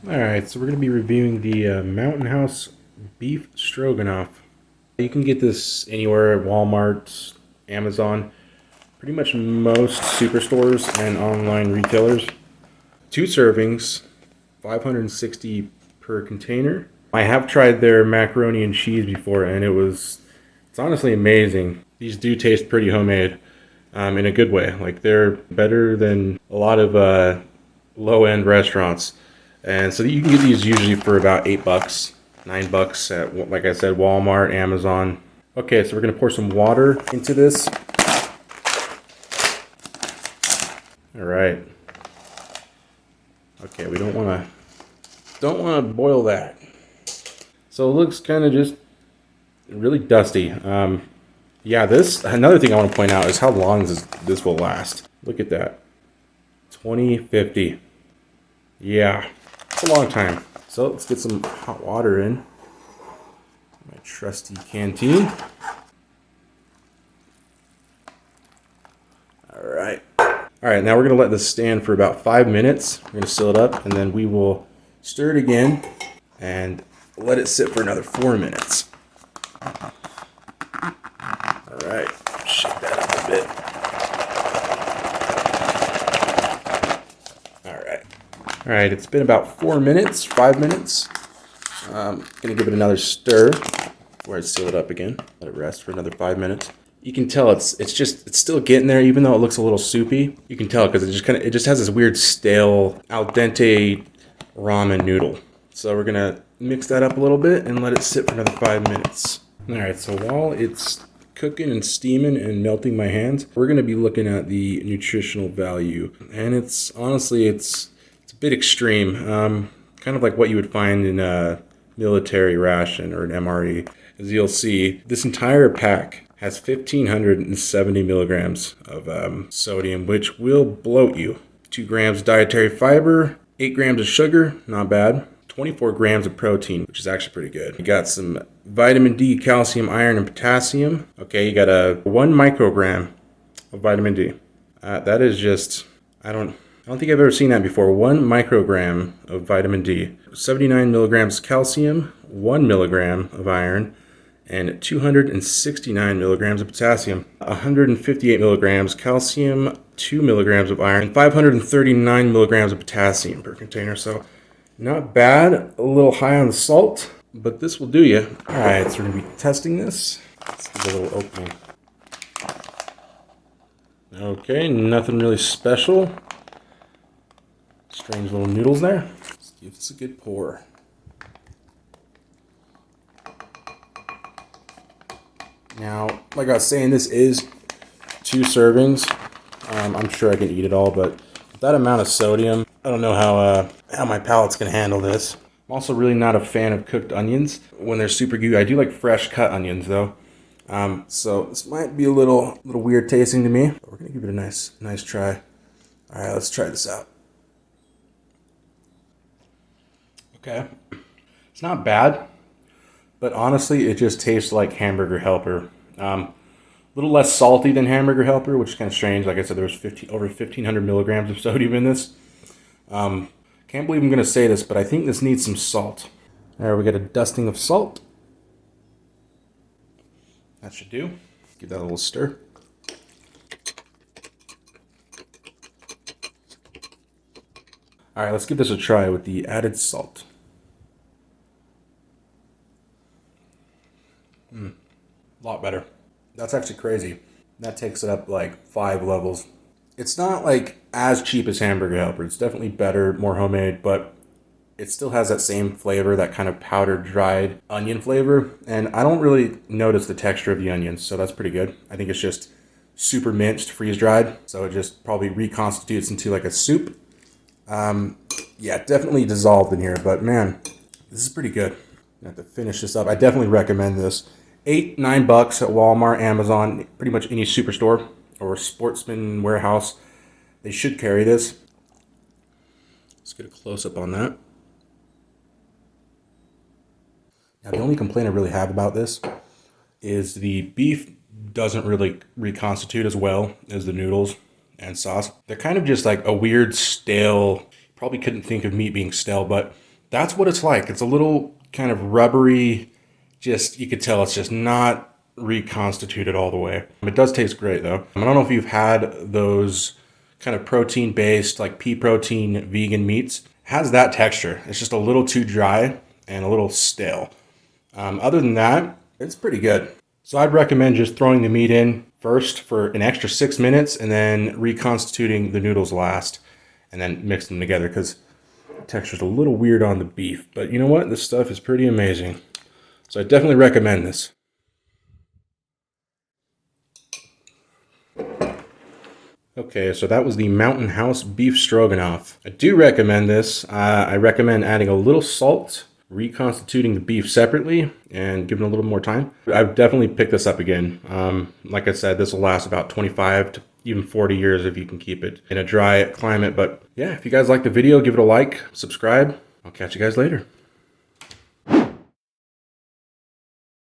Alright, so we're going to be reviewing the Mountain House Beef Stroganoff. You can get this anywhere at Walmart, Amazon, pretty much most superstores and online retailers. 2 servings, 560 per container. I have tried their macaroni and cheese before and it's honestly amazing. These do taste pretty homemade in a good way. Like they're better than a lot of low-end restaurants. And so you can get these usually for about $8, $9 at, like I said, Walmart, Amazon. Okay, so we're gonna pour some water into this. All right. Okay, we don't wanna boil that. So it looks kind of just really dusty. Yeah, another thing I want to point out is how long this will last. Look at that, 2050. Yeah. It's a long time. So let's get some hot water in. My trusty canteen. Alright. Alright, now we're going to let this stand for about 5 minutes. We're going to seal it up and then we will stir it again and let it sit for another 4 minutes. Alright, shake that up a bit. Alright, it's been about 4 minutes, 5 minutes. I'm going to give it another stir before I seal it up again. Let it rest for another 5 minutes. You can tell it's still getting there, even though it looks a little soupy. You can tell because it just has this weird stale al dente ramen noodle. So we're going to mix that up a little bit and let it sit for another 5 minutes. Alright, so while it's cooking and steaming and melting my hands, we're going to be looking at the nutritional value. And it's honestly a bit extreme, kind of like what you would find in a military ration or an MRE. As you'll see, this entire pack has 1,570 milligrams of sodium, which will bloat you. 2 grams of dietary fiber, 8 grams of sugar, not bad. 24 grams of protein, which is actually pretty good. You got some vitamin D, calcium, iron, and potassium. Okay, you got a 1 microgram of vitamin D. That is just, I don't think I've ever seen that before. 1 microgram of vitamin D, 79 milligrams calcium, 1 milligram of iron, and 269 milligrams of potassium. 158 milligrams calcium, 2 milligrams of iron, and 539 milligrams of potassium per container. So not bad, a little high on the salt, but this will do you. All right, so we're gonna be testing this. Let's give it a little opening. Okay, nothing really special. Strange little noodles there. Let's give this a good pour. Now, like I was saying, this is 2 servings. I'm sure I can eat it all, but with that amount of sodium, I don't know how my palate's gonna handle this. I'm also really not a fan of cooked onions when they're super gooey. I do like fresh cut onions though. So this might be a little weird tasting to me, but we're gonna give it a nice try. All right, let's try this out. Okay, it's not bad, but honestly, it just tastes like Hamburger Helper. A little less salty than Hamburger Helper, which is kind of strange. Like I said, there was over 1,500 milligrams of sodium in this. Can't believe I'm going to say this, but I think this needs some salt. There, we got a dusting of salt. That should do. Give that a little stir. All right, let's give this a try with the added salt. A lot better. That's actually crazy. That takes it up like 5 levels. It's not like as cheap as Hamburger Helper. It's definitely better, more homemade, but it still has that same flavor, that kind of powdered, dried onion flavor. And I don't really notice the texture of the onions, so that's pretty good. I think it's just super minced, freeze-dried, so it just probably reconstitutes into like a soup. Yeah, definitely dissolved in here, but man, this is pretty good. I have to finish this up. I definitely recommend this. $8, $9 at Walmart, Amazon, pretty much any superstore or sportsman warehouse. They should carry this. Let's get a close-up on that. Now, the only complaint I really have about this is the beef doesn't really reconstitute as well as the noodles and sauce. They're kind of just like a weird stale, probably couldn't think of meat being stale, but That's what it's like. It's a little kind of rubbery, just, you could tell it's just not reconstituted all the way. It does taste great though. I don't know if you've had those kind of protein-based, like pea protein vegan meats. It has that texture. It's just a little too dry and a little stale. Other than that, it's pretty good. So I'd recommend just throwing the meat in first for an extra 6 minutes and then reconstituting the noodles last and then mix them together, because the texture's a little weird on the beef. But you know what? This stuff is pretty amazing. So I definitely recommend this. Okay, so that was the Mountain House Beef Stroganoff. I do recommend this. I recommend adding a little salt, reconstituting the beef separately, and giving it a little more time. I've definitely picked this up again. Like I said, this will last about 25 to even 40 years if you can keep it in a dry climate. But yeah, if you guys like the video, give it a like, subscribe. I'll catch you guys later.